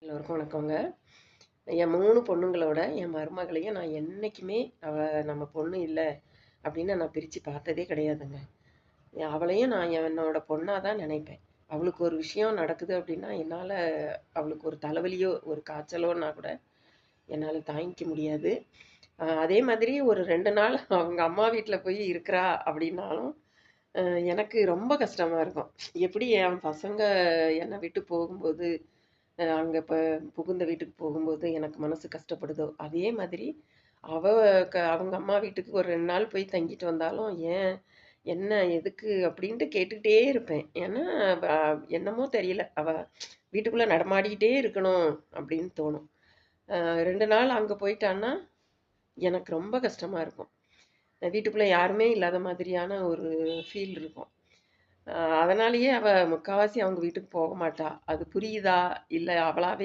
எல்லோருக்கும் வணக்கங்க. என் 3 பொண்ணுங்களோட என் மருமகளையும் நான் என்னைக்குமே அவ நம்ம பொண்ணு இல்ல அப்படின்னு நான் பிரிச்சு பார்த்ததே கிடையாதுங்க. அவளையும் நான் என்னோட பொண்ணா தான் நினைப்பேன். அவளுக்கு ஒரு விஷயம் நடக்குது அப்படின்னா, என்னால அவளுக்கு ஒரு தலைவலியோ, ஒரு காய்ச்சலோன்னா கூட என்னால தாங்கிக்க முடியாது. அதே மாதிரி ஒரு 2 நாள் அவங்க அம்மா வீட்ல போய் இருக்கிறா அப்படின்னாலும், அ எனக்கு ரொம்ப கஷ்டமா இருக்கும். எப்படி என் பசங்க என்னை விட்டு போகும்போது அங்க புகுந்த வீட்டுக்கு போகும்போது எனக்கு மனசு கஷ்டப்படுதோ, அதே மாதிரி அவ அவங்க அம்மா வீட்டுக்கு ஒரு 2 நாள் போய் தங்கிட்டு வந்தாலும், "ஏன்? என்ன? எதுக்கு?" அப்படின்ட்டு கேட்டுக்கிட்டே இருப்பேன். ஏன்னா, வ என்னமோ தெரியல. அவ வீட்டுக்குள்ள நடமாடிக்கிட்டே இருக்கணும் அப்படின்னு தோணும். 2 நாள் அங்க போயிட்டான்னா, எனக்கு ரொம்ப கஷ்டமா இருக்கும். வீட்டுக்குள்ள யாருமே இல்லாத மாதிரியான ஒரு ஃபீல் இருக்கும். அ அதனாலேயே அவ முக்காவாசி அவங்க வீட்டுக்கு போக மாட்டா. அது புரியுதா? இல்ல அவளாவே